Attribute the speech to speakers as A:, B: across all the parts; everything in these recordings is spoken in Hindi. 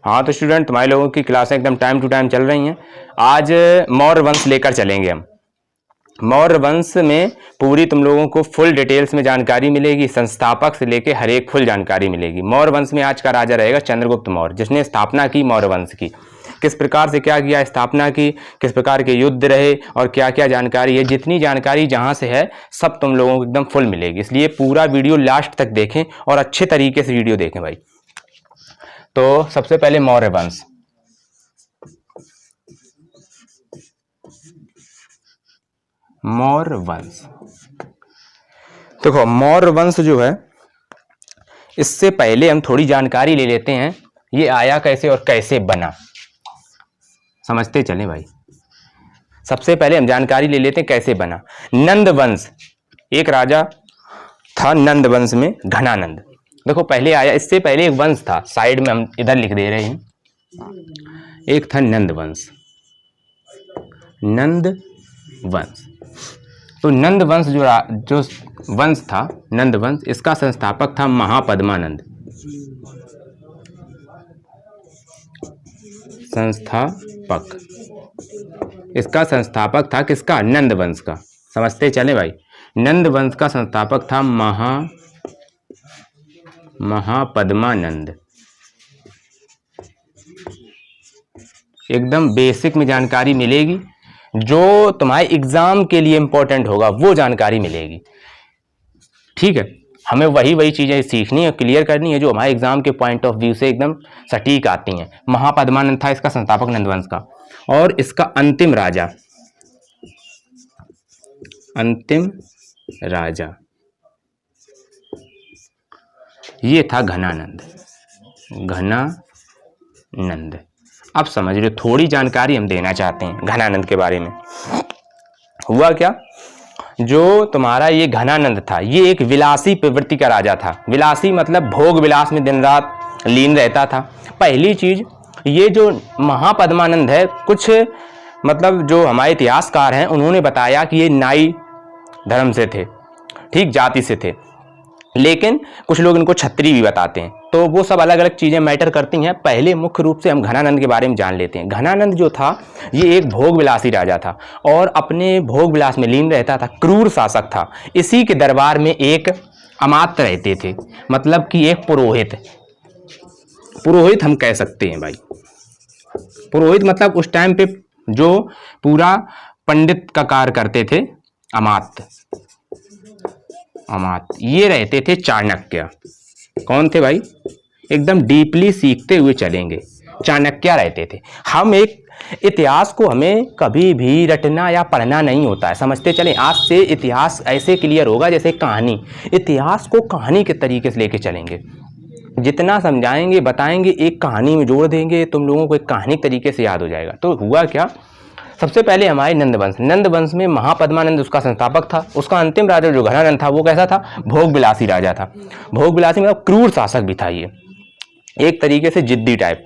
A: हाँ तो स्टूडेंट, तुम्हारे लोगों की क्लासें एकदम टाइम टू टाइम चल रही हैं। आज मौर्य वंश लेकर चलेंगे हम। मौर्य वंश में पूरी तुम लोगों को फुल डिटेल्स में जानकारी मिलेगी, संस्थापक से लेके हर एक फुल जानकारी मिलेगी। मौर्य वंश में आज का राजा रहेगा चंद्रगुप्त मौर्य, जिसने स्थापना की मौर्य वंश की। किस प्रकार से क्या किया, स्थापना की, किस प्रकार के युद्ध रहे और क्या क्या जानकारी है, जितनी जानकारी जहां से है सब तुम लोगों को एकदम फुल मिलेगी। इसलिए पूरा वीडियो लास्ट तक देखें और अच्छे तरीके से वीडियो देखें भाई। तो सबसे पहले मौर्य वंश। मौर्य वंश, देखो मौर्य वंश जो है, इससे पहले हम थोड़ी जानकारी ले लेते हैं ये आया कैसे और कैसे बना, समझते चलें भाई। सबसे पहले हम जानकारी ले लेते हैं कैसे बना। नंद वंश, एक राजा था नंद वंश में, घनानंद। देखो पहले आया, इससे पहले एक वंश था, साइड में हम इधर लिख दे रहे हैं, एक था नंद वंश। नंद वंश, तो नंद वंश जो वंश था, नंद वंश, इसका संस्थापक था महापद्मानंद। संस्थापक, इसका संस्थापक था किसका, नंद वंश का। समझते चले भाई, नंद वंश का संस्थापक था महापद्मानंद। एकदम बेसिक में जानकारी मिलेगी, जो तुम्हारे एग्जाम के लिए इंपॉर्टेंट होगा वो जानकारी मिलेगी। ठीक है, हमें वही चीजें सीखनी है, क्लियर करनी है जो हमारे एग्जाम के पॉइंट ऑफ व्यू से एकदम सटीक आती हैं। महापद्मानंद था इसका संस्थापक नंदवंश का, और इसका अंतिम राजा ये था घनानंद। अब समझ लो, थोड़ी जानकारी हम देना चाहते हैं घनानंद के बारे में। हुआ क्या, जो तुम्हारा ये घनानंद था, ये एक विलासी प्रवृत्ति का राजा था। विलासी मतलब भोग विलास में दिन रात लीन रहता था। पहली चीज, ये जो महापद्मानंद है, कुछ मतलब जो हमारे इतिहासकार हैं उन्होंने बताया कि ये नाई धर्म से थे, ठीक, जाति से थे, लेकिन कुछ लोग इनको क्षत्रिय भी बताते हैं। तो वो सब अलग अलग चीजें मैटर करती हैं। पहले मुख्य रूप से हम घनानंद के बारे में जान लेते हैं। घनानंद जो था, ये एक भोग विलासी राजा था और अपने भोग विलास में लीन रहता था, क्रूर शासक था। इसी के दरबार में एक अमात्य रहते थे, मतलब कि एक पुरोहित हम कह सकते हैं भाई। पुरोहित मतलब उस टाइम पे जो पूरा पंडित का कार्य करते थे, अमात्य। ये रहते थे चाणक्य। कौन थे भाई, एकदम डीपली सीखते हुए चलेंगे, चाणक्य रहते थे। हम एक इतिहास को हमें कभी भी रटना या पढ़ना नहीं होता है, समझते चलें। आज से इतिहास ऐसे क्लियर होगा जैसे कहानी। इतिहास को कहानी के तरीके से लेके चलेंगे, जितना समझाएंगे बताएंगे एक कहानी में जोड़ देंगे, तुम लोगों को एक कहानी तरीके से याद हो जाएगा। तो हुआ क्या, सबसे पहले हमारे नंद वंश में महापद्मानंद उसका संस्थापक था। उसका अंतिम राजा जो घनानंद था वो कैसा था, भोग विलासी राजा था। भोग विलासी मतलब क्रूर शासक भी था, ये एक तरीके से जिद्दी टाइप।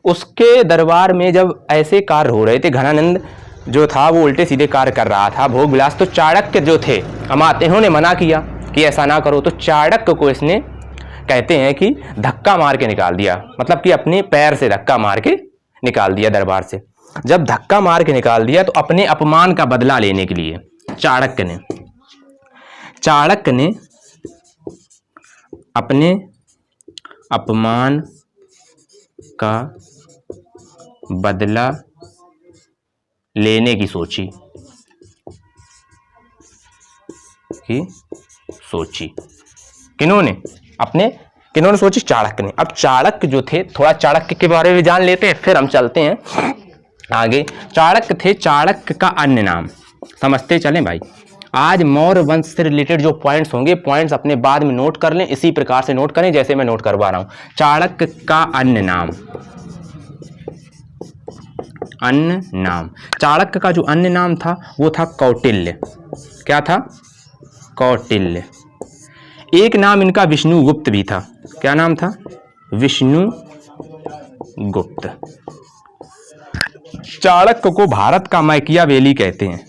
A: उसके दरबार में जब ऐसे कार्य हो रहे थे, घनानंद जो था वो उल्टे सीधे कार्य कर रहा था, भोग विलास, तो चाणक्य जो थे अमात्य, इन्होंने मना किया कि ऐसा ना करो। तो चाणक्य को इसने कहते हैं कि धक्का मार के निकाल दिया, मतलब कि अपने पैर से धक्का मार के निकाल दिया दरबार से। जब धक्का मार के निकाल दिया तो अपने अपमान का बदला लेने के लिए चाणक्य ने अपने अपमान का बदला लेने की सोची। किन्होंने सोची, चाणक्य ने। अब चाणक्य जो थे, थोड़ा चाणक्य के बारे में जान लेते हैं फिर हम चलते हैं आगे। चाणक्य थे, चाणक्य का अन्य नाम, समझते चलें भाई। आज मौर्य वंश से रिलेटेड जो पॉइंट्स होंगे, पॉइंट्स अपने बाद में नोट कर लें, इसी प्रकार से नोट करें जैसे मैं नोट करवा रहा हूं। चाणक्य का अन्य नाम, चाणक्य का जो अन्य नाम था वो था कौटिल्य। क्या था, कौटिल्य। एक नाम इनका विष्णुगुप्त भी था। क्या नाम था, विष्णुगुप्त। चाणक्य को भारत का मैकियावेली कहते हैं।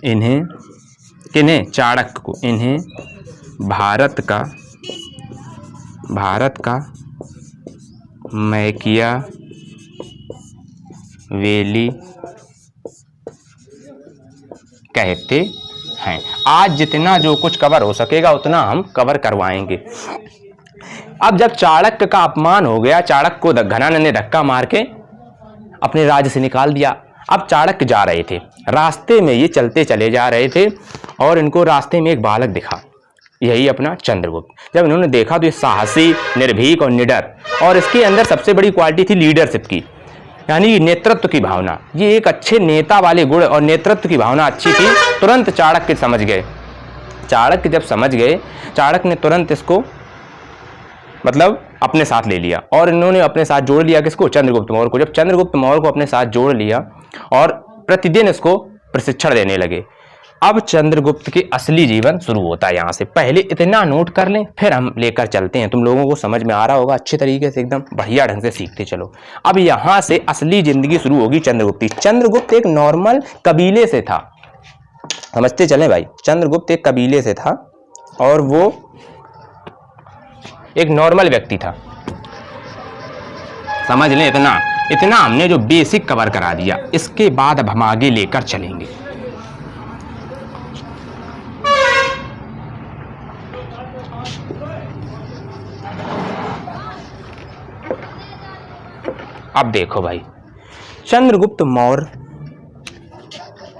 A: किन्हें, चाणक्य को, इन्हें भारत का मैकियावेली कहते हैं। आज जितना जो कुछ कवर हो सकेगा उतना हम कवर करवाएंगे। अब जब चाणक्य का अपमान हो गया, चाणक्य को घनानंद ने धक्का मार के अपने राज्य से निकाल दिया। अब चाणक्य जा रहे थे, रास्ते में ये चलते चले जा रहे थे और इनको रास्ते में एक बालक दिखा, यही अपना चंद्रगुप्त। जब इन्होंने देखा तो ये साहसी, निर्भीक और निडर, और इसके अंदर सबसे बड़ी क्वालिटी थी लीडरशिप की, यानी नेतृत्व की भावना। ये एक अच्छे नेता वाले गुण और नेतृत्व की भावना अच्छी थी। तुरंत चाणक्य समझ गए। चाणक्य जब समझ गए, चाणक्य ने तुरंत इसको मतलब अपने साथ ले लिया और इन्होंने अपने साथ जोड़ लिया किसको? चंद्रगुप्त मौर्य को। जब चंद्रगुप्त मौर्य को अपने साथ जोड़ लिया और प्रतिदिन इसको प्रशिक्षण देने लगे। अब चंद्रगुप्त के असली जीवन शुरू होता है यहाँ से। पहले इतना नोट कर लें, फिर हम लेकर चलते हैं। तुम लोगों को समझ में आ रहा होगा अच्छे तरीके से, एकदम बढ़िया ढंग से सीखते चलो। अब यहाँ से असली जिंदगी शुरू होगी चंद्रगुप्त की। चंद्रगुप्त एक नॉर्मल कबीले से था, समझते चलें भाई। चंद्रगुप्त एक कबीले से था और वो एक नॉर्मल व्यक्ति था। समझ लें, इतना हमने जो बेसिक कवर करा दिया। इसके बाद अब हम आगे लेकर चलेंगे। अब देखो भाई, चंद्रगुप्त मौर्य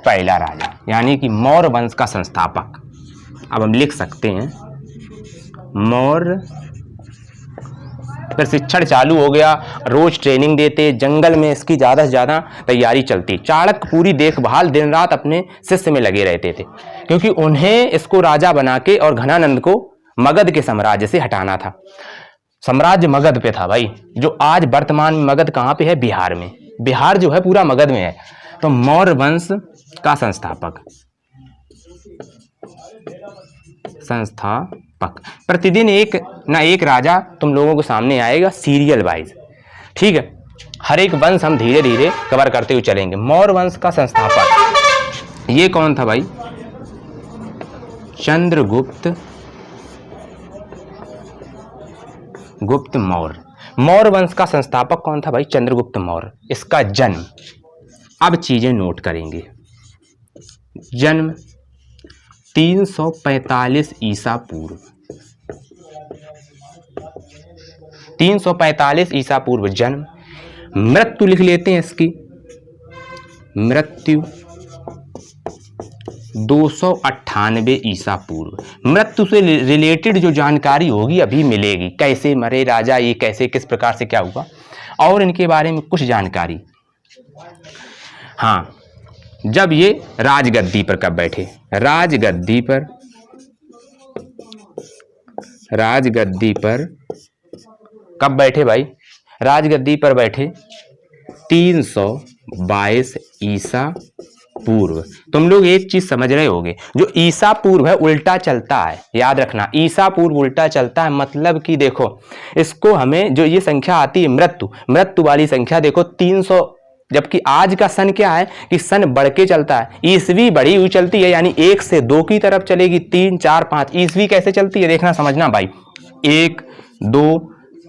A: पहला राजा, यानी कि मौर्य वंश का संस्थापक। अब हम लिख सकते हैं मौर्य। प्रशिक्षण चालू हो गया, रोज ट्रेनिंग देते, जंगल में इसकी ज़्यादा से ज़्यादा तैयारी चलती। चाणक्य पूरी देखभाल दिन रात अपने शिष्य में लगे रहते थे, क्योंकि उन्हें इसको राजा बना के और घनानंद को मगध के साम्राज्य से हटाना था। साम्राज्य मगध पे था भाई, जो आज वर्तमान में मगध कहाँ पे है? बिहार में। बिहार जो है पूरा मगध में है। तो मौर्य वंश का संस्थापक प्रतिदिन एक ना एक राजा तुम लोगों के सामने आएगा सीरियल वाइज, ठीक है। हर एक वंश हम धीरे धीरे कवर करते हुए चलेंगे। मौर्य वंश का संस्थापक ये कौन था भाई? चंद्रगुप्त मौर्य। मौर्य वंश का संस्थापक कौन था भाई? चंद्रगुप्त मौर्य। इसका जन्म, अब चीजें नोट करेंगे। जन्म 345 ईसा पूर्व, 345 ईसा पूर्व जन्म। मृत्यु लिख लेते हैं इसकी, मृत्यु 298 ईसा पूर्व। मृत्यु से रिलेटेड जो जानकारी होगी अभी मिलेगी, कैसे मरे राजा, ये कैसे किस प्रकार से क्या हुआ, और इनके बारे में कुछ जानकारी। हाँ, जब ये राजगद्दी पर कब बैठे? राजगद्दी पर कब बैठे भाई? राजगद्दी पर बैठे 322 ईसा पूर्व। तुम लोग एक चीज समझ रहे होगे, जो ईसा पूर्व है उल्टा चलता है, याद रखना। ईसा पूर्व उल्टा चलता है, मतलब कि देखो इसको हमें जो ये संख्या आती है मृत्यु वाली संख्या देखो 300, जबकि आज का सन क्या है कि सन बढ़ के चलता है, ईसवी बढ़ी हुई चलती है, यानी 1 से 2 की तरफ चलेगी, 3, 4, 5। ईसवी कैसे चलती है देखना समझना भाई, 1, 2,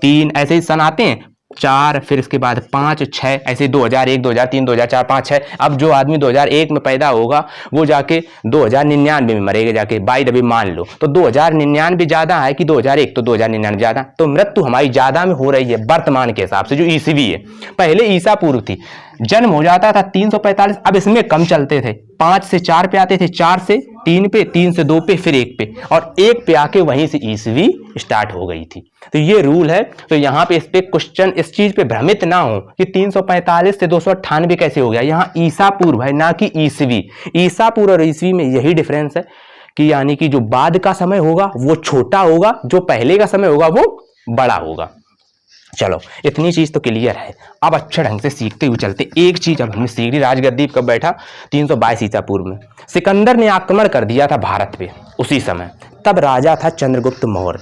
A: 3 ऐसे ही सन आते हैं, 4, फिर इसके बाद 5, 6 ऐसे 2001, 2003, 2004, 5, 6। अब जो आदमी 2001 में पैदा होगा वो जाके 2099 में मरेगा जाके, बाई द वे मान लो, तो 2099 ज्यादा है कि 2001? तो 2099 ज्यादा। तो मृत्यु हमारी ज्यादा में हो रही है वर्तमान के हिसाब से, जो ईसवी है। पहले ईसा पूर्व थी, जन्म हो जाता था 345। अब इसमें कम चलते थे, 5 से 4 पे आते थे, 4 से 3 पे, 3 से 2 पे, फिर 1 पे, और 1 पे आके वहीं से ईसवी स्टार्ट हो गई थी। तो ये रूल है। तो यहाँ पे इस पे क्वेश्चन, इस चीज पे भ्रमित ना हो कि 345 से 298 कैसे हो गया। यहाँ ईसा पूर्व है ना कि ईसवी। ईसा पूर्व और ईसवी में यही डिफरेंस है कि यानी कि जो बाद का समय होगा वो छोटा होगा, जो पहले का समय होगा वो बड़ा होगा। चलो इतनी चीज तो क्लियर है। अब अच्छे ढंग से सीखते हुए चलते। एक चीज अब हमने सीख ली, राजगद्दी कब बैठा? 322 ईसा पूर्व में। सिकंदर ने आक्रमण कर दिया था भारत पे उसी समय, तब राजा था चंद्रगुप्त मौर्य।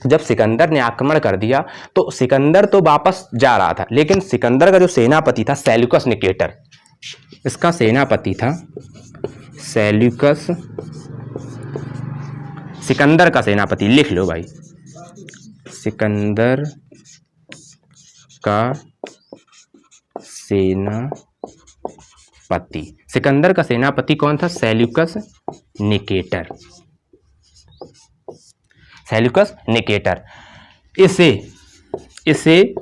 A: जब सिकंदर ने आक्रमण कर दिया तो सिकंदर तो वापस जा रहा था, लेकिन सिकंदर का जो सेनापति था सेल्यूकस निकेटर, इसका सेनापति था सेल्यूकस, सिकंदर का सेनापति, लिख लो भाई, सिकंदर का सेनापति। सिकंदर का सेनापति कौन था? Seleucus Nicator. Seleucus Nicator. इसे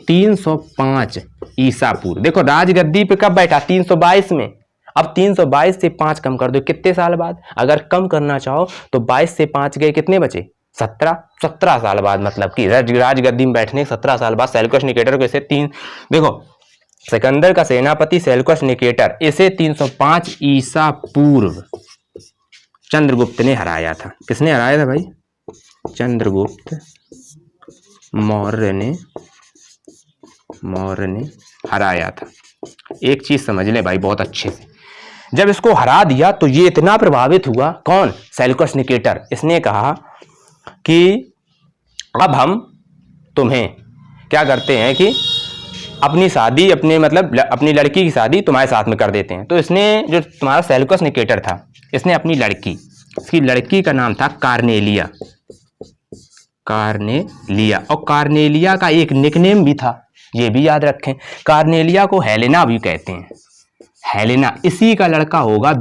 A: 305 ईसा पूर्व, देखो राजगद्दी पे कब बैठा? 322 में। अब 322 से 5 कम कर दो, कितने साल बाद? अगर कम करना चाहो तो 22 से 5 गए, कितने बचे? 17 साल बाद, मतलब कि राजगद्दी में बैठने 17 साल बाद सेल्यूकस निकेटर को इसे देखो सिकंदर का सेनापति सेल्यूकस निकेटर, इसे 305 ईसा पूर्व चंद्रगुप्त ने हराया था। किसने हराया था भाई? चंद्रगुप्त मौर्य ने हराया था। एक चीज समझ ले भाई बहुत अच्छे से, जब इसको हरा दिया तो ये इतना प्रभावित हुआ, कौन? Seleucus Nicator. इसने कहा कि अब हम तुम्हें क्या करते हैं कि अपनी शादी, अपनी लड़की की शादी तुम्हारे साथ में कर देते हैं। तो इसने, जो तुम्हारा सेल्यूकस निकेटर था, इसने अपनी लड़की, इसकी लड़की का नाम था कार्नेलिया। और कार्नेलिया का एक निकनेम भी था, ये भी याद रखें। कार्नेलिया को हेलेना भी कहते हैं। हेलेना, इसी का लड़का होगा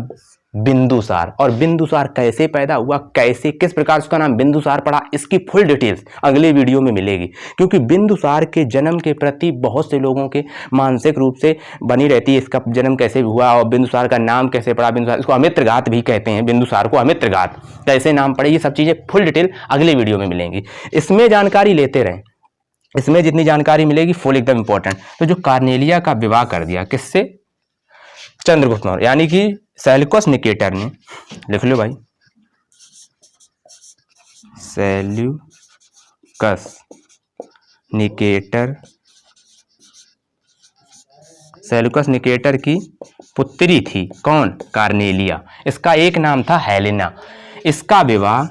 A: बिंदुसार। और बिंदुसार कैसे पैदा हुआ, कैसे, किस प्रकार उसका नाम बिंदुसार पड़ा, इसकी फुल डिटेल्स अगले वीडियो में मिलेगी। क्योंकि बिंदुसार के जन्म के प्रति बहुत से लोगों के मानसिक रूप से बनी रहती है, इसका जन्म कैसे हुआ और बिंदुसार का नाम कैसे पड़ा। बिंदुसार, इसको अमित्रघात भी कहते हैं, बिंदुसार को अमित्रघात कैसे नाम पड़े, ये सब चीज़ें फुल डिटेल अगले वीडियो में मिलेंगी। इसमें जानकारी लेते रहें, इसमें जितनी जानकारी मिलेगी फुल एकदम इंपॉर्टेंट। तो जो कार्नेलिया का विवाह कर दिया, किससे? चंद्रगुप्त मौर्य, यानी कि सेल्यूकस निकेटर ने, लिख लो भाई, सेल्यूकस निकेटर की पुत्री थी, कौन? कार्नेलिया। इसका एक नाम था हेलेना। इसका विवाह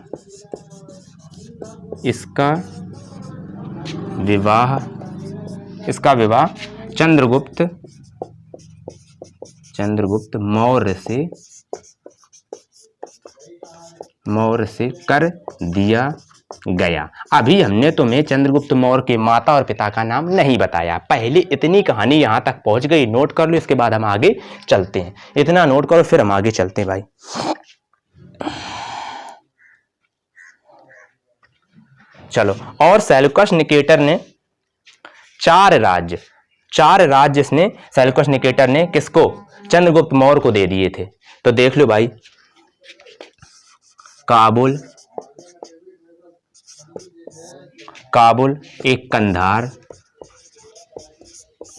A: चंद्रगुप्त मौर्य से कर दिया गया। अभी हमने तुम्हें चंद्रगुप्त मौर्य के माता और पिता का नाम नहीं बताया। पहले इतनी कहानी यहां तक पहुंच गई, नोट कर लो, इसके बाद हम आगे चलते हैं। इतना नोट करो, फिर हम आगे चलते हैं भाई। चलो, और सेल्यूकस निकेटर ने 4 राज्य इसने, सेल्यूकस निकेटर ने किसको? चंद्रगुप्त मौर्य को दे दिए थे। तो देख लो भाई, काबुल, एक कंधार।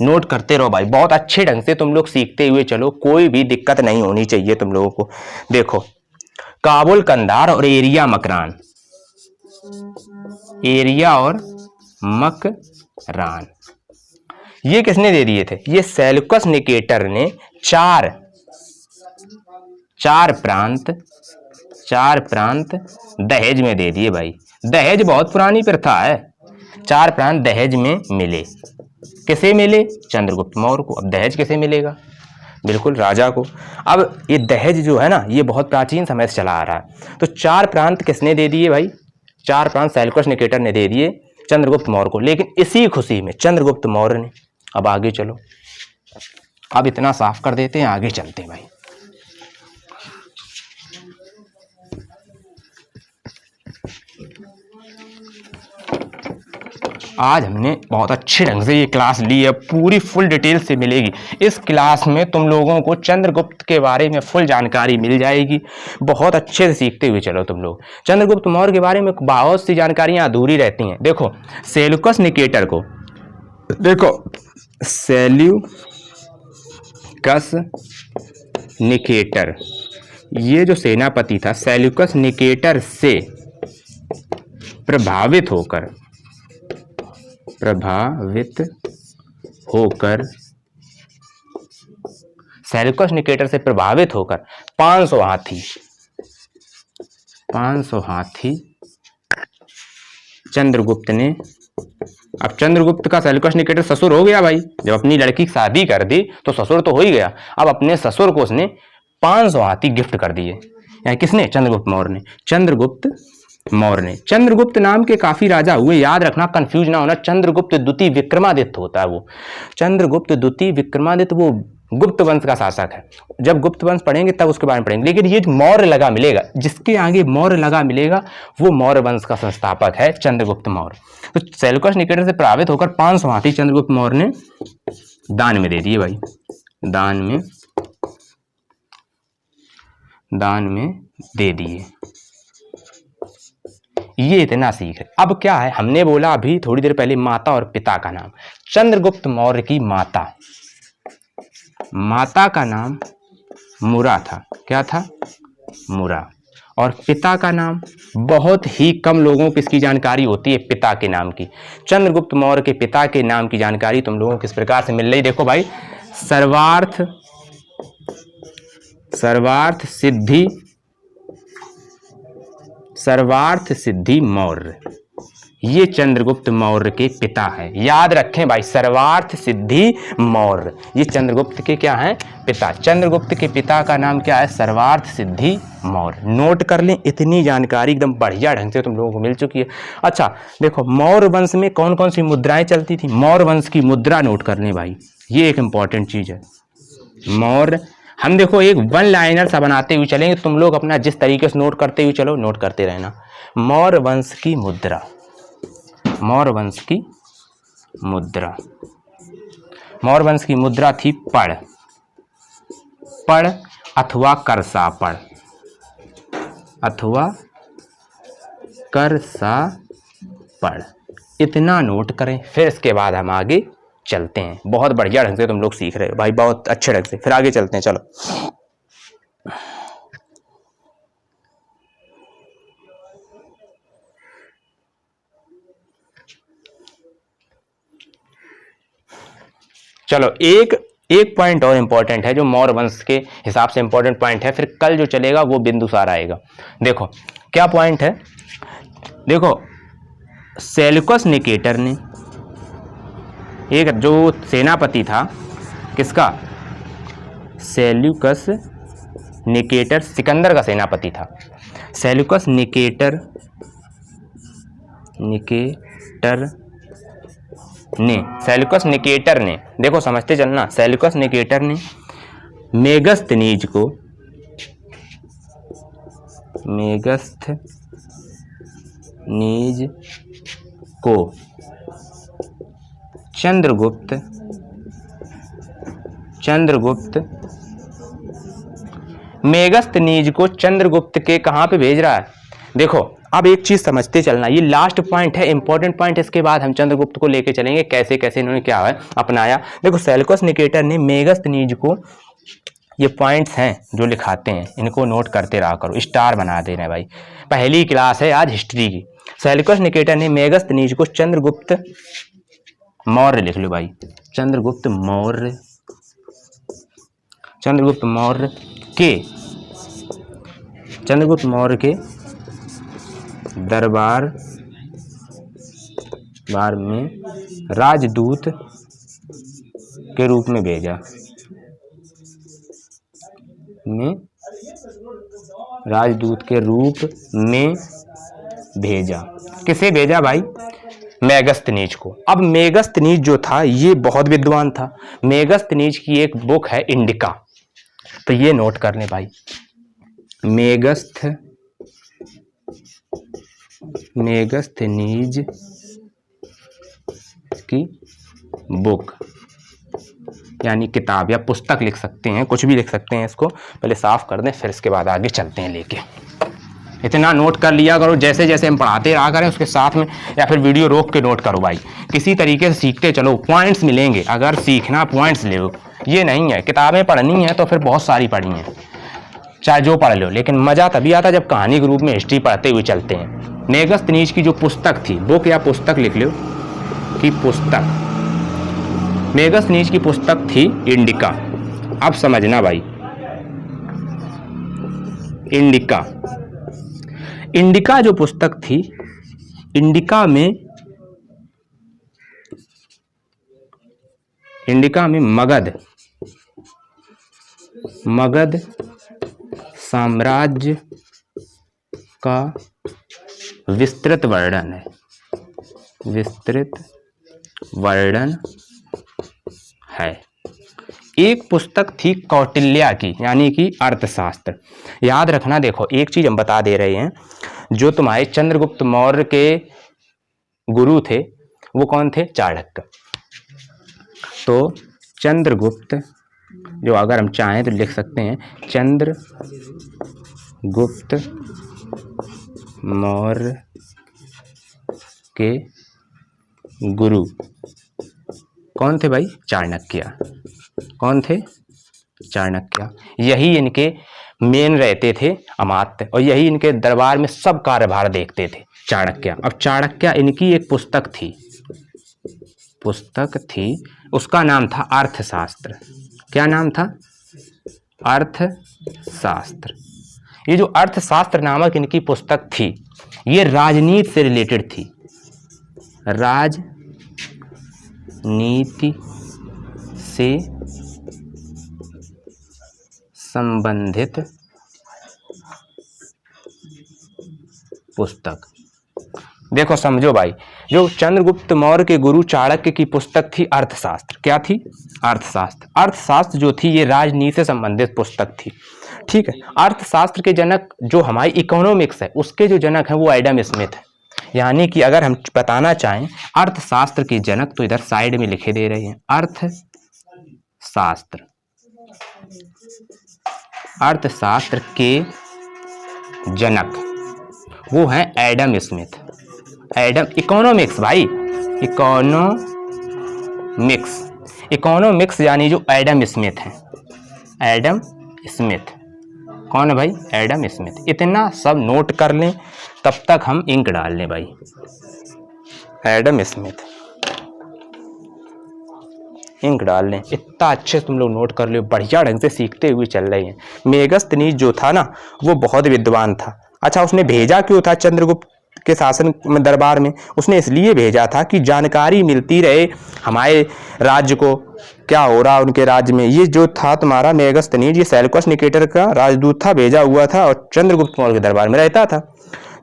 A: नोट करते रहो भाई, बहुत अच्छे ढंग से तुम लोग सीखते हुए चलो, कोई भी दिक्कत नहीं होनी चाहिए तुम लोगों को। देखो, काबुल, कंधार और एरिया और मकरान, ये किसने दे दिए थे? ये सेल्यूकस निकेटर ने 4 प्रांत दहेज में दे दिए भाई। दहेज बहुत पुरानी प्रथा है। 4 प्रांत दहेज में मिले। किसे मिले? चंद्रगुप्त मौर्य को। अब दहेज किसे मिलेगा? बिल्कुल राजा को। अब ये दहेज जो है ना, ये बहुत प्राचीन समय से चला आ रहा है। तो 4 प्रांत किसने दे दिए भाई? 4 प्रांत सेल्यूकस निकेटर ने दे दिए चंद्रगुप्त मौर्य को, लेकिन इसी खुशी में चंद्रगुप्त मौर्य ने, अब आगे चलो, अब इतना साफ कर देते हैं, आगे चलते हैं भाई। आज हमने बहुत अच्छे ढंग से ये क्लास ली है, पूरी फुल डिटेल से मिलेगी इस क्लास में। तुम लोगों को चंद्रगुप्त के बारे में फुल जानकारी मिल जाएगी। बहुत अच्छे से सीखते हुए चलो तुम लोग। चंद्रगुप्त मौर्य के बारे में बहुत सी जानकारियां अधूरी रहती हैं। देखो, सेल्यूकस निकेटर को, देखो सेल्यूकस निकेटर, ये जो सेनापति था, सेल्यूकस निकेटर से प्रभावित होकर सेल्यूकस निकेटर से प्रभावित होकर 500 हाथी चंद्रगुप्त ने, अब चंद्रगुप्त का सेल्यूकस निकेटर ससुर हो गया भाई। जब अपनी लड़की की शादी कर दी तो ससुर तो हो ही गया। अब अपने ससुर को उसने 500 हाथी गिफ्ट कर दिए। यानी किसने? चंद्रगुप्त मौर्य ने। चंद्रगुप्त मौर्य ने। चंद्रगुप्त नाम के काफी राजा हुए, याद रखना, कंफ्यूज ना होना। चंद्रगुप्त द्वितीय विक्रमादित्य होता है वो। चंद्रगुप्त द्वितीय विक्रमादित्य वो गुप्त वंश का शासक है। जब गुप्त वंश पढ़ेंगे तब उसके बारे में पढ़ेंगे, लेकिन ये मौर्य लगा मिलेगा, जिसके आगे मौर्य लगा मिलेगा वो मौर्य वंश का संस्थापक है चंद्रगुप्त मौर्य। तो सेल्यूकस निकेटर से प्रभावित होकर 500 हाथी चंद्रगुप्त मौर्य ने दान में दे दिए भाई। दान में दे दिए। ये इतना सीख है। अब क्या है, हमने बोला अभी थोड़ी देर पहले माता और पिता का नाम। चंद्रगुप्त मौर्य की माता का नाम मुरा था। क्या था? मुरा। और पिता का नाम बहुत ही कम लोगों को इसकी जानकारी होती है, पिता के नाम की। चंद्रगुप्त मौर्य के पिता के नाम की जानकारी तुम लोगों को किस प्रकार से मिल रही, देखो भाई। सर्वार्थ सिद्धि मौर्य, ये चंद्रगुप्त मौर्य के पिता है। याद रखें भाई, सर्वार्थ सिद्धि मौर्य, ये चंद्रगुप्त के क्या हैं? पिता। चंद्रगुप्त के पिता का नाम क्या है? सर्वार्थ सिद्धि मौर्य। नोट कर लें, इतनी जानकारी एकदम बढ़िया ढंग से तुम लोगों को मिल चुकी है। अच्छा देखो, मौर्य वंश में कौन कौन सी मुद्राएं चलती थी? मौर्य वंश की मुद्रा नोट कर लें भाई, ये एक इंपॉर्टेंट चीज है। मौर्य, हम देखो एक वन लाइनर सा बनाते हुए चलेंगे, तुम लोग अपना जिस तरीके से नोट करते हुए चलो, नोट करते रहना। मौर्य वंश की मुद्रा, मौर्य वंश की मुद्रा थी पड़ अथवा करसापड़, इतना नोट करें। फिर इसके बाद हम आगे चलते हैं। बहुत बढ़िया ढंग से तुम लोग सीख रहे हो भाई, बहुत अच्छे ढंग से। फिर आगे चलते हैं, चलो। चलो एक पॉइंट और इंपॉर्टेंट है जो मौर्य वंश के हिसाब से इंपॉर्टेंट पॉइंट है। फिर कल जो चलेगा वो बिंदुसार आएगा। देखो क्या पॉइंट है, देखो सेल्यूकस निकेटर ने, एक जो सेनापति था, किसका? सेल्यूकस निकेटर, सिकंदर का सेनापति था। सेल्यूकस निकेटर ने, देखो समझते चलना, सेल्यूकस निकेटर ने मेगस्थनीज को चंद्रगुप्त मेगस्थनीज को चंद्रगुप्त के कहां पे भेज रहा है? देखो अब एक चीज समझते चलना, ये लास्ट पॉइंट है, इंपॉर्टेंट पॉइंट। इसके बाद हम चंद्रगुप्त को लेके चलेंगे, कैसे कैसे इन्होंने क्या है अपनाया। देखो सेल्यूकस निकेटर ने मेगस्थनीज को, ये पॉइंट्स हैं जो लिखाते हैं, इनको नोट करते रहा करो, स्टार बना दे रहे हैं भाई। पहली क्लास है आज हिस्ट्री की। सेल्यूकस निकेटर ने मेगस्थनीज को चंद्रगुप्त मौर्य, लिख लो भाई, चंद्रगुप्त मौर्य के दरबार में राजदूत के रूप में भेजा। किसे भेजा भाई? मेगस्थनीज को। अब मेगस्थनीज जो था ये बहुत विद्वान था। मेगस्थनीज की एक बुक है इंडिका, तो ये नोट कर ले भाई। मेगस्थनीज की बुक यानी किताब या पुस्तक लिख सकते हैं, कुछ भी लिख सकते हैं। इसको पहले साफ कर दें, फिर इसके बाद आगे चलते हैं लेके। इतना नोट कर लिया करो, जैसे जैसे हम पढ़ाते रहा करें उसके साथ में, या फिर वीडियो रोक के नोट करो भाई। किसी तरीके से सीखते चलो, पॉइंट्स मिलेंगे। अगर सीखना पॉइंट्स ले लो, ये नहीं है किताबें पढ़नी है तो फिर बहुत सारी पढ़ी हैं, चाहे जो पढ़ लो, लेकिन मजा तभी आता जब कहानी के रूप में हिस्ट्री पढ़ते हुए चलते हैं। मेगस्थनीज की जो पुस्तक थी, बुक या पुस्तक लिख लो कि पुस्तक, मेगस्थनीज की पुस्तक थी इंडिका। अब समझना भाई, इंडिका जो पुस्तक थी, इंडिका में मगध साम्राज्य का विस्तृत वर्णन है, विस्तृत वर्णन है। एक पुस्तक थी कौटिल्या की, यानी कि अर्थशास्त्र। याद रखना, देखो एक चीज हम बता दे रहे हैं, जो तुम्हारे चंद्रगुप्त मौर्य के गुरु थे वो कौन थे? चाणक्य। तो चंद्रगुप्त, जो अगर हम चाहें तो लिख सकते हैं चंद्रगुप्त मौर्य के गुरु कौन थे भाई? चाणक्य। कौन थे? चाणक्य। यही इनके मेन रहते थे अमात्य, और यही इनके दरबार में सब कार्यभार देखते थे, चाणक्य। अब चाणक्य, इनकी एक पुस्तक थी, उसका नाम था अर्थशास्त्र। क्या नाम था? अर्थशास्त्र। ये जो अर्थशास्त्र नामक इनकी पुस्तक थी, ये राजनीति से रिलेटेड थी, राजनीति से संबंधित पुस्तक। देखो समझो भाई, जो चंद्रगुप्त मौर्य के गुरु चाणक्य की पुस्तक थी अर्थशास्त्र। क्या थी? अर्थशास्त्र। अर्थशास्त्र जो थी ये राजनीति से संबंधित पुस्तक थी, ठीक है। अर्थशास्त्र के जनक जो हमारी इकोनॉमिक्स है, उसके जो जनक है वो एडम स्मिथ है। यानी कि अगर हम बताना चाहें अर्थशास्त्र के जनक, तो इधर साइड में लिखे दे रहे हैं, अर्थशास्त्र के जनक वो हैं एडम स्मिथ। एडम, इकोनॉमिक्स भाई, इकोनॉमिक्स यानी जो एडम स्मिथ हैं। एडम स्मिथ कौन है भाई? Adam Smith. इतना सब नोट कर लें, तब तक हम इंक डाल लें भाई। एडम स्मिथ, इंक डाल लें, इतना अच्छे से तुम लोग नोट कर लो, बढ़िया ढंग से सीखते हुए चल रहे हैं। मेगस्थनीज जो था ना, वो बहुत विद्वान था। अच्छा, उसने भेजा क्यों था चंद्रगुप्त के शासन में, दरबार में? उसने इसलिए भेजा था कि जानकारी मिलती रहे हमारे राज्य को, क्या हो रहा उनके राज्य में। ये जो था तुम्हारा मेगस्थनीज, ये सेल्यूकस निकेटर का राजदूत था, भेजा हुआ था, और चंद्रगुप्त मौर्य के दरबार में रहता था।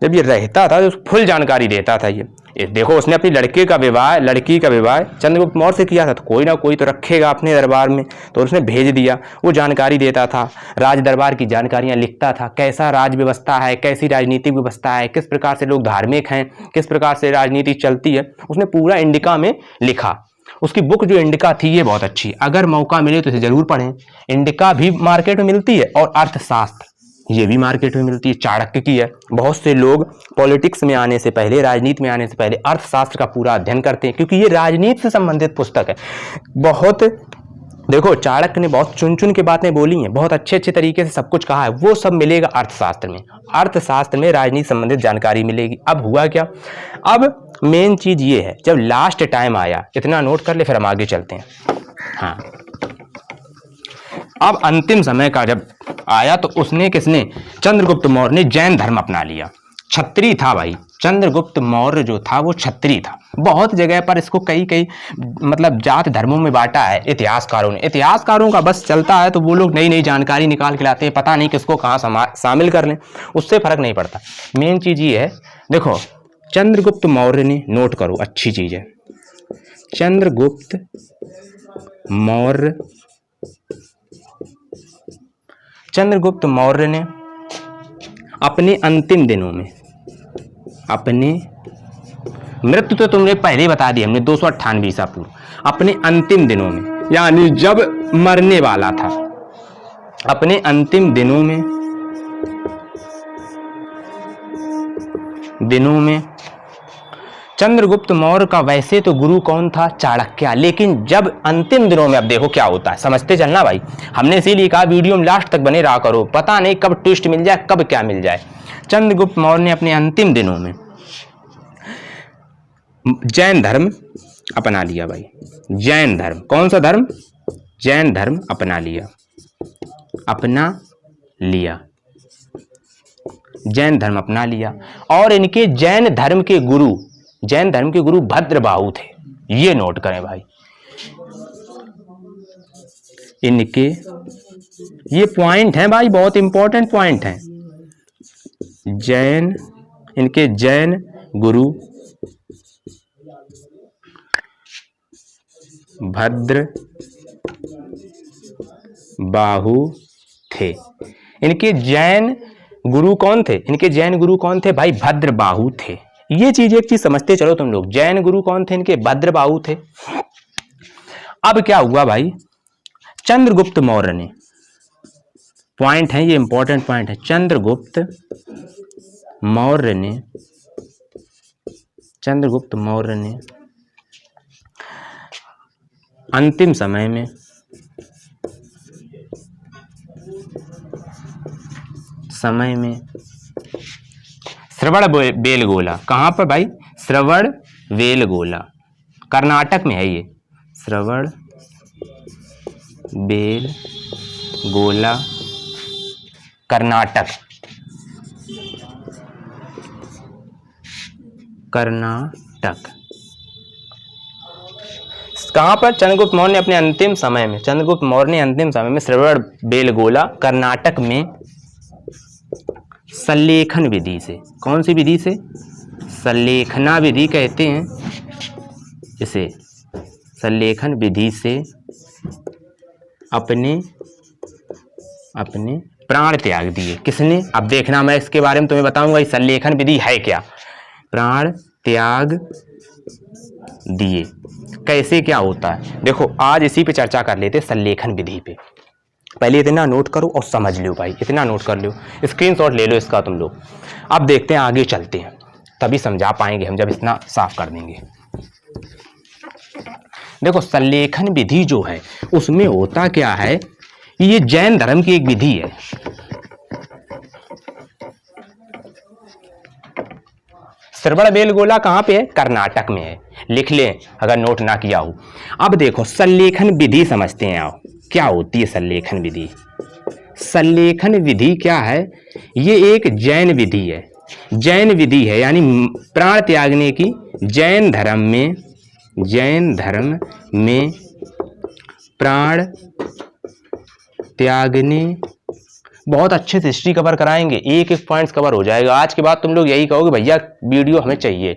A: जब ये रहता था तो फुल जानकारी देता था। ये देखो, उसने अपनी लड़की का विवाह चंद्रगुप्त मौर्य से किया था, तो कोई ना कोई तो रखेगा अपने दरबार में, तो उसने भेज दिया। वो जानकारी देता था, राज दरबार की जानकारियां लिखता था, कैसा राज व्यवस्था है, कैसी राजनीतिक व्यवस्था है, किस प्रकार से लोग धार्मिक हैं, किस प्रकार से राजनीति चलती है, उसने पूरा इंडिका में लिखा। उसकी बुक जो इंडिका थी ये बहुत अच्छी, अगर मौका मिले तो इसे जरूर पढ़ें। इंडिका भी मार्केट में मिलती है, और अर्थशास्त्र ये भी मार्केट में मिलती है, चाणक्य की है। बहुत से लोग पॉलिटिक्स में आने से पहले, राजनीति में आने से पहले अर्थशास्त्र का पूरा अध्ययन करते हैं, क्योंकि ये राजनीति से संबंधित पुस्तक है। बहुत, देखो चाणक्य ने बहुत चुन चुन के बातें बोली हैं, बहुत अच्छे अच्छे तरीके से सब कुछ कहा है, वो सब मिलेगा अर्थशास्त्र में। अर्थशास्त्र में राजनीति संबंधित जानकारी मिलेगी। अब हुआ क्या? अब मेन चीज ये है, जब लास्ट टाइम आया, इतना नोट कर ले, फिर हम आगे चलते हैं। हाँ, अब अंतिम समय का जब आया, तो उसने किसने? चंद्रगुप्त मौर्य ने जैन धर्म अपना लिया। क्षत्रिय था भाई, चंद्रगुप्त मौर्य जो था वो क्षत्रिय था। बहुत जगह पर इसको कई मतलब जात धर्मों में बांटा है इतिहासकारों ने। इतिहासकारों का बस चलता है, तो वो लोग नई नई जानकारी निकाल के लाते हैं, पता नहीं किसको कहाँ शामिल कर लें, उससे फर्क नहीं पड़ता। मेन चीज ये है, देखो चंद्रगुप्त मौर्य ने, नोट करो, अच्छी चीज है, चंद्रगुप्त मौर्य ने अपने अंतिम दिनों में, अपने मृत्यु तो तुमने पहले ही बता दी हमने, 298 ईसा पूर्व, अपने अंतिम दिनों में, यानी जब मरने वाला था, अपने अंतिम दिनों में चंद्रगुप्त मौर्य का वैसे तो गुरु कौन था? चाणक्य। लेकिन जब अंतिम दिनों में, अब देखो क्या होता है, समझते चलना भाई। हमने इसीलिए कहा वीडियो में लास्ट तक बने रहा करो, पता नहीं कब ट्विस्ट मिल जाए, कब क्या मिल जाए। चंद्रगुप्त मौर्य ने अपने अंतिम दिनों में जैन धर्म अपना लिया भाई। जैन धर्म, कौन सा धर्म? जैन धर्म अपना लिया। जैन धर्म अपना लिया। और इनके जैन धर्म के गुरु भद्रबाहु थे। ये नोट करें भाई, इनके ये पॉइंट हैं भाई, बहुत इंपॉर्टेंट पॉइंट हैं। जैन, इनके जैन गुरु भद्र बाहु थे। इनके जैन गुरु कौन थे? इनके जैन गुरु कौन थे भाई? भद्र बाहु थे। ये चीज एक चीज समझते चलो तुम लोग, जैन गुरु कौन थे? इनके भद्र बाहु थे। अब क्या हुआ भाई, चंद्रगुप्त मौर्य ने, पॉइंट है ये, इंपॉर्टेंट पॉइंट है, चंद्रगुप्त मौर्य ने अंतिम समय में श्रवणबेलगोला, कहां पर भाई? श्रवणबेलगोला, कर्नाटक में है ये, श्रवणबेलगोला कर्नाटक, कहां पर? चंद्रगुप्त मौर्य ने अपने अंतिम समय में, श्रवणबेलगोला कर्नाटक में संलेखन विधि से, कौन सी विधि से? संलेखना विधि कहते हैं इसे, संलेखन विधि से अपने प्राण त्याग दिए। किसने? अब देखना, मैं इसके बारे में तुम्हें बताऊंगा संलेखन विधि है क्या। प्राण त्याग दिए, कैसे क्या होता है, देखो आज इसी पे चर्चा कर लेते, संलेखन विधि पे। पहले इतना नोट करो और समझ लो भाई, इतना नोट कर लो, स्क्रीनशॉट ले लो इसका तुम लोग। अब देखते हैं, आगे चलते हैं, तभी समझा पाएंगे हम जब इतना साफ कर देंगे। देखो संलेखन विधि जो है उसमें होता क्या है, ये जैन धर्म की एक विधि है। श्रवणबेलगोला कहां पे है? कर्नाटक में है, लिख लें अगर नोट ना किया हो। अब देखो संलेखन विधि समझते हैं आओ, क्या होती है संलेखन विधि? संलेखन विधि क्या है? ये एक जैन विधि है, जैन विधि है, यानी प्राण त्यागने की। जैन धर्म में प्राण त्यागने, बहुत अच्छे से हिस्ट्री कवर कराएंगे, एक एक पॉइंट्स कवर हो जाएगा। आज के बाद तुम लोग यही कहोगे भैया वीडियो हमें चाहिए,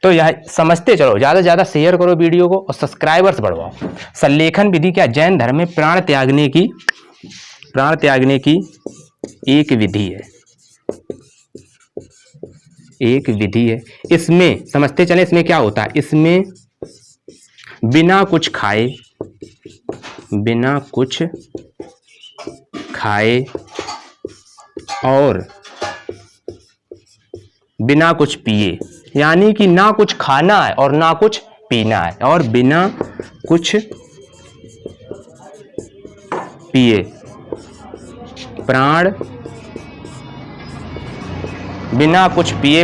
A: तो यह समझते चलो, ज्यादा से ज्यादा शेयर करो वीडियो को और सब्सक्राइबर्स बढ़वाओ। संलेखन विधि क्या? जैन धर्म में प्राण त्यागने की एक विधि है, इसमें समझते चले, इसमें क्या होता है? इसमें बिना कुछ खाए और बिना कुछ पिए, यानी कि ना कुछ खाना है और ना कुछ पीना है, और बिना कुछ पिए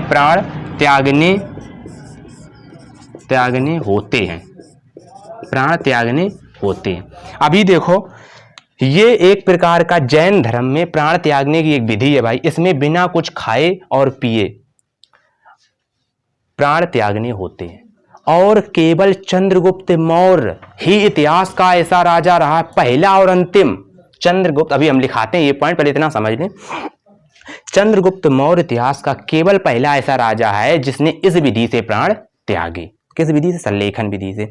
A: प्राण त्यागने होते हैं, प्राण त्यागने होते हैं। अभी देखो ये एक प्रकार का जैन धर्म में प्राण त्यागने की एक विधि है भाई, इसमें बिना कुछ खाए और पिए प्राण त्यागने होते हैं, और केवल चंद्रगुप्त मौर्य ही इतिहास का ऐसा राजा रहा, पहला और अंतिम। चंद्रगुप्त, अभी हम लिखाते हैं ये पॉइंट, पहले इतना समझ लें, चंद्रगुप्त मौर्य इतिहास का केवल पहला ऐसा राजा है जिसने इस विधि से प्राण त्यागे। किस विधि से? संलेखन विधि से।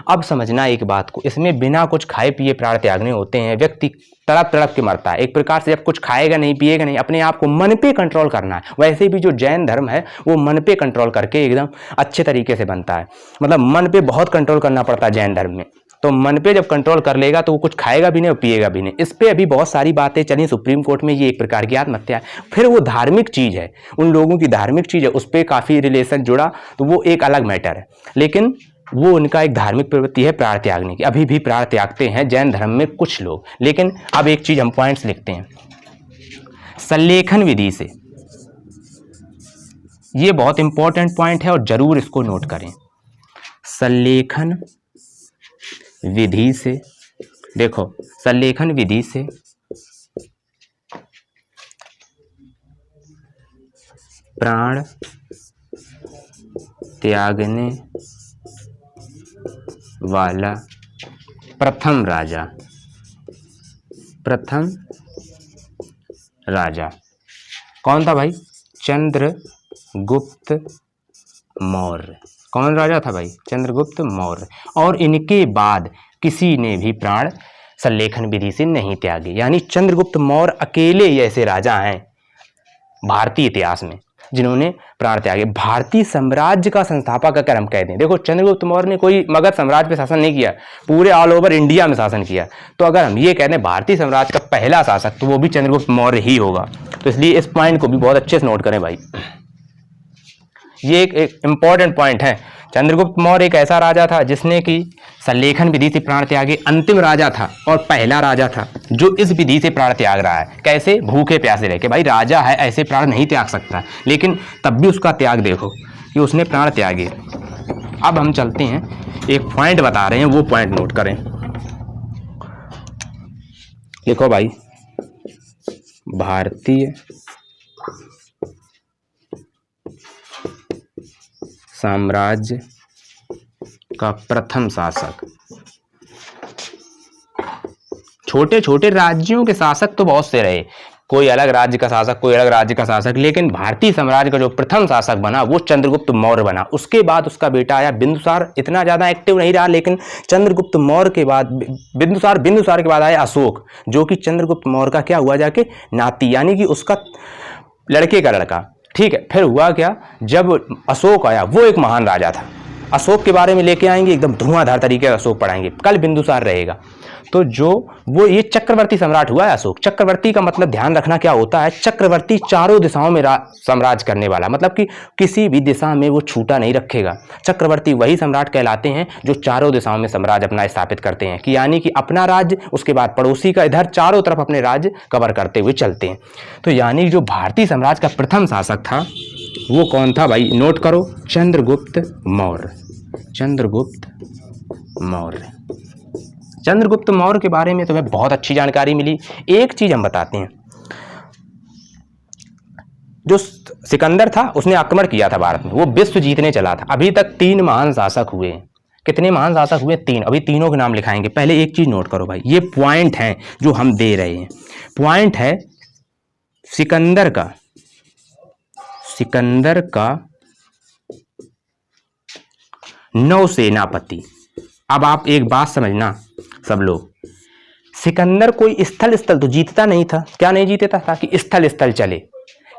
A: अब समझना एक बात को, इसमें बिना कुछ खाए पिए प्राण त्यागने होते हैं। व्यक्ति तड़प तड़प के मरता है, एक प्रकार से जब कुछ खाएगा नहीं पिएगा नहीं, अपने आप को मन पे कंट्रोल करना है। वैसे भी जो जैन धर्म है वो मन पे कंट्रोल करके एकदम अच्छे तरीके से बनता है, मतलब मन पे बहुत कंट्रोल करना पड़ता है जैन धर्म में। तो मन पे जब कंट्रोल कर लेगा तो वो कुछ खाएगा भी नहीं और पिएगा भी नहीं। इस पे अभी बहुत सारी बातें चली सुप्रीम कोर्ट में, ये एक प्रकार की आत्महत्या है। फिर वो धार्मिक चीज है, उन लोगों की धार्मिक चीज है, उस पर काफी रिलेशन जुड़ा, तो वो एक अलग मैटर है, लेकिन वो उनका एक धार्मिक प्रवृत्ति है प्राण त्यागने की। अभी भी प्राण त्यागते हैं जैन धर्म में कुछ लोग। लेकिन अब एक चीज हम पॉइंट्स लिखते हैं, संलेखन विधि से, ये बहुत इंपॉर्टेंट पॉइंट है और जरूर इसको नोट करें। संलेखन विधि से, देखो संलेखन विधि से प्राण त्यागने वाला प्रथम राजा कौन था भाई? चंद्रगुप्त चंद्रगुप्त मौर्य। कौन राजा था भाई? चंद्रगुप्त मौर्य। और इनके बाद किसी ने भी प्राण संलेखन विधि से नहीं त्यागे, यानी चंद्रगुप्त मौर्य अकेले ही ऐसे राजा हैं भारतीय इतिहास में जिन्होंने प्राण त्यागे। भारतीय साम्राज्य का संस्थापक अगर हम कहते हैं, देखो चंद्रगुप्त मौर्य ने कोई मगध साम्राज्य पे शासन नहीं किया, पूरे ऑल ओवर इंडिया में शासन किया। तो अगर हम ये कहते हैं भारतीय साम्राज्य का पहला शासक, तो वो भी चंद्रगुप्त मौर्य ही होगा। तो इसलिए इस पॉइंट को भी बहुत अच्छे से नोट करें भाई, ये एक इंपॉर्टेंट पॉइंट है। चंद्रगुप्त मौर्य एक ऐसा राजा था जिसने कि संलेखन विधि से प्राण त्यागे, अंतिम राजा था और पहला राजा था जो इस विधि से प्राण त्याग रहा है। कैसे? भूखे प्यासे रह के। भाई राजा है, ऐसे प्राण नहीं त्याग सकता, लेकिन तब भी उसका त्याग देखो कि उसने प्राण त्यागे। अब हम चलते हैं, एक पॉइंट बता रहे हैं, वो पॉइंट नोट करें। देखो भाई, भारतीय साम्राज्य का प्रथम शासक। छोटे छोटे राज्यों के शासक तो बहुत से रहे, कोई अलग राज्य का शासक, कोई अलग राज्य का शासक, लेकिन भारतीय साम्राज्य का जो प्रथम शासक बना वो चंद्रगुप्त मौर्य बना। उसके बाद उसका बेटा आया बिंदुसार, इतना ज्यादा एक्टिव नहीं रहा, लेकिन चंद्रगुप्त मौर्य के बाद बिंदुसार के बाद आया अशोक, जो कि चंद्रगुप्त मौर्य का क्या हुआ जाके? नाती, यानी कि उसका लड़के का लड़का। ठीक है, फिर हुआ क्या? जब अशोक आया, वो एक महान राजा था। अशोक के बारे में लेके आएंगे, एकदम धुआंधार तरीके से अशोक पढ़ाएंगे। कल बिंदुसार रहेगा। तो जो वो ये चक्रवर्ती सम्राट हुआ है अशोक। चक्रवर्ती का मतलब ध्यान रखना क्या होता है? चक्रवर्ती चारों दिशाओं में साम्राज्य करने वाला, मतलब कि किसी भी दिशा में वो छूटा नहीं रखेगा। चक्रवर्ती वही सम्राट कहलाते हैं जो चारों दिशाओं में साम्राज्य अपना स्थापित करते हैं, कि यानी कि अपना राज्य, उसके बाद पड़ोसी का, इधर चारों तरफ अपने राज्य कवर करते हुए चलते हैं। तो यानी जो भारतीय साम्राज्य का प्रथम शासक था वो कौन था भाई? नोट करो, चंद्रगुप्त मौर्य। चंद्रगुप्त मौर्य। चंद्रगुप्त मौर्य के बारे में तुम्हें बहुत अच्छी जानकारी मिली। एक चीज हम बताते हैं, जो सिकंदर था उसने आक्रमण किया था भारत में, वो विश्व जीतने चला था। अभी तक 3 महान शासक हुए। कितने महान शासक हुए? 3। अभी तीनों के नाम लिखाएंगे। पहले एक चीज नोट करो भाई, ये पॉइंट है जो हम दे रहे हैं। पॉइंट है सिकंदर का नौसेनापति। अब आप एक बात समझना सब लोग, सिकंदर कोई स्थल तो जीतता नहीं था। क्या नहीं जीतता था? कि स्थल चले,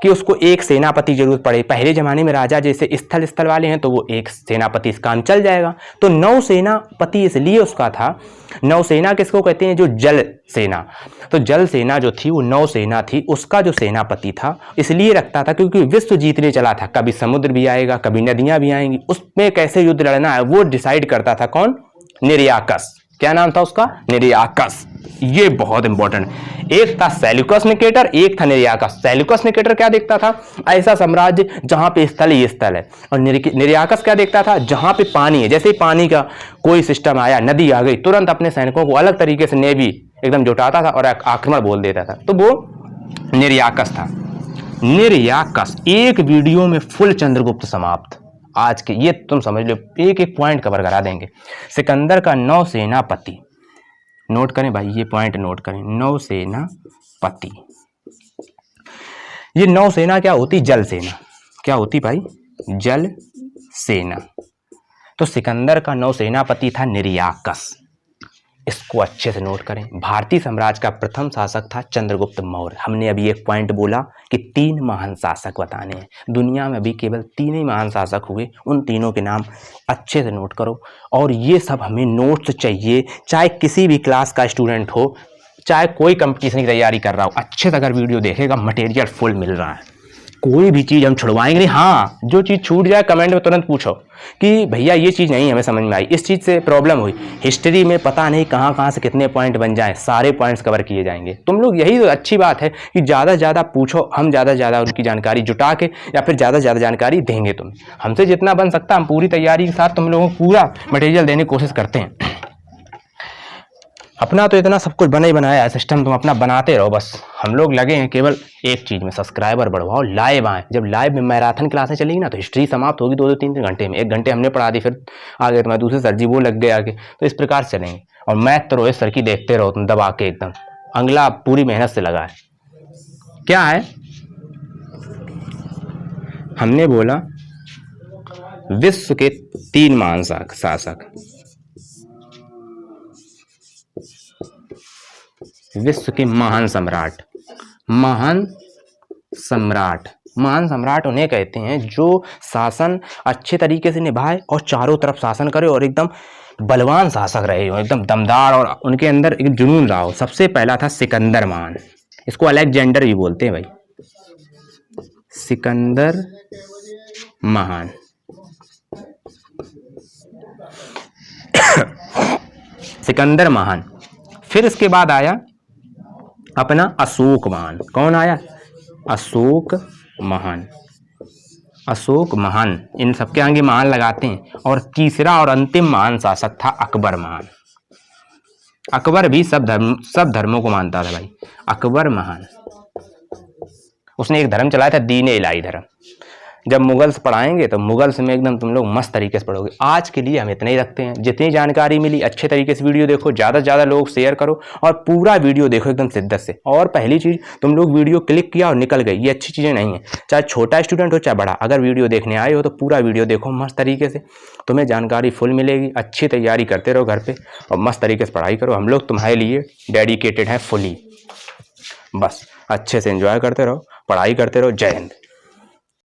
A: कि उसको एक सेनापति जरूरत पड़े। पहले जमाने में राजा जैसे स्थल वाले हैं, तो वो एक सेनापति इस काम चल जाएगा। तो नौसेनापति इसलिए उसका था। नौसेना किसको कहते हैं? जो जल सेना। तो जल सेना जो थी वो नौसेना थी, उसका जो सेनापति था इसलिए रखता था क्योंकि विश्व जीतने चला था। कभी समुद्र भी आएगा, कभी नदियां भी आएंगी, उसमें कैसे युद्ध लड़ना है वो डिसाइड करता था। कौन? निर्याकस। क्या नाम था उसका? निर्याकस। ये बहुत इंपॉर्टेंट। एक था सेल्यूकस निकेटर, एक था निर्याकस। सेल्यूकस निकेटर क्या देखता था? ऐसा साम्राज्य जहां पे स्थल ही स्थल है। और निर्याकस क्या देखता था? जहां पे पानी है। जैसे ही पानी का कोई सिस्टम आया, नदी आ गई, तुरंत अपने सैनिकों को अलग तरीके से नेवी एकदम जुटाता था और आक्रमण बोल देता था। तो वो निर्याकस था। निर्याकस। एक वीडियो में फुल चंद्रगुप्त समाप्त। आज के ये तुम समझ लो, एक एक पॉइंट कवर करा देंगे। सिकंदर का नौसेनापति। नोट करें भाई, ये पॉइंट नोट करें, नौसेनापति। ये नौसेना क्या होती? जल सेना। क्या होती भाई? जल सेना। तो सिकंदर का नौसेनापति था निर्याकस। इसको अच्छे से नोट करें। भारतीय साम्राज्य का प्रथम शासक था चंद्रगुप्त मौर्य। हमने अभी एक पॉइंट बोला कि 3 महान शासक बताने हैं। दुनिया में अभी केवल 3 ही महान शासक हुए, उन तीनों के नाम अच्छे से नोट करो। और ये सब हमें नोट्स चाहिए, चाहे किसी भी क्लास का स्टूडेंट हो, चाहे कोई कंपटीशन की तैयारी कर रहा हो, अच्छे से अगर वीडियो देखेगा मटेरियल फुल मिल रहा है। कोई भी चीज़ हम छुड़वाएंगे नहीं। हाँ, जो चीज़ छूट जाए कमेंट में तुरंत पूछो कि भैया ये चीज़ नहीं हमें समझ में आई, इस चीज़ से प्रॉब्लम हुई। हिस्ट्री में पता नहीं कहाँ से कितने पॉइंट बन जाएं, सारे पॉइंट्स कवर किए जाएंगे। तुम लोग, यही तो अच्छी बात है कि ज़्यादा से ज़्यादा पूछो, हम ज़्यादा से ज़्यादा उनकी जानकारी जुटा के या फिर ज़्यादा से ज़्यादा जानकारी देंगे। तुम हमसे जितना बन सकता हम पूरी तैयारी के साथ तुम लोगों को पूरा मटेरियल देने की कोशिश करते हैं। अपना तो इतना सब कुछ बना ही बनाया है सिस्टम, तुम अपना बनाते रहो बस। हम लोग लगे हैं केवल एक चीज़ में, सब्सक्राइबर बढ़वाओ, लाइव आए। जब लाइव में मैराथन क्लासें चलेगी ना, तो हिस्ट्री समाप्त होगी 2-2 3-3 घंटे में। 1 घंटे हमने पढ़ा दी, फिर आगे तुम्हारे दूसरे सर जी वो लग गए आगे। तो इस प्रकार से चलेंगे। और मैथ तो रोहित सर की देखते रहो तुम दबा के एकदम। अगला पूरी मेहनत से लगा है। क्या है? हमने बोला विश्व के 3 महान शासक, विश्व के महान सम्राट। महान सम्राट, महान सम्राट उन्हें कहते हैं जो शासन अच्छे तरीके से निभाए और चारों तरफ शासन करे और एकदम बलवान शासक रहे हो, एकदम दमदार, और उनके अंदर एक जुनून रहा हो। सबसे पहला था सिकंदर महान, इसको अलेक्जेंडर भी बोलते हैं भाई, सिकंदर महान। सिकंदर महान। फिर इसके बाद आया अपना अशोक महान। कौन आया? अशोक महान। अशोक महान, इन सबके आगे महान लगाते हैं। और तीसरा और अंतिम महान शासक था अकबर महान। अकबर भी सब धर्मों को मानता था भाई। अकबर महान, उसने एक धर्म चलाया था, दीन इलाही धर्म। जब मुगल्स पढ़ाएंगे तो मुगल्स में एकदम तुम लोग मस्त तरीके से पढ़ोगे। आज के लिए हम इतना ही रखते हैं। जितनी जानकारी मिली अच्छे तरीके से वीडियो देखो, ज़्यादा से ज़्यादा लोग शेयर करो और पूरा वीडियो देखो एकदम शिद्दत से। और पहली चीज़, तुम लोग वीडियो क्लिक किया और निकल गई, ये अच्छी चीज़ें नहीं है। चाहे छोटा स्टूडेंट हो चाहे बड़ा, अगर वीडियो देखने आए हो तो पूरा वीडियो देखो मस्त तरीके से, तुम्हें जानकारी फुल मिलेगी। अच्छी तैयारी करते रहो घर पर और मस्त तरीके से पढ़ाई करो। हम लोग तुम्हारे लिए डेडिकेटेड हैं फुली। बस अच्छे से एंजॉय करते रहो, पढ़ाई करते रहो। जय हिंद।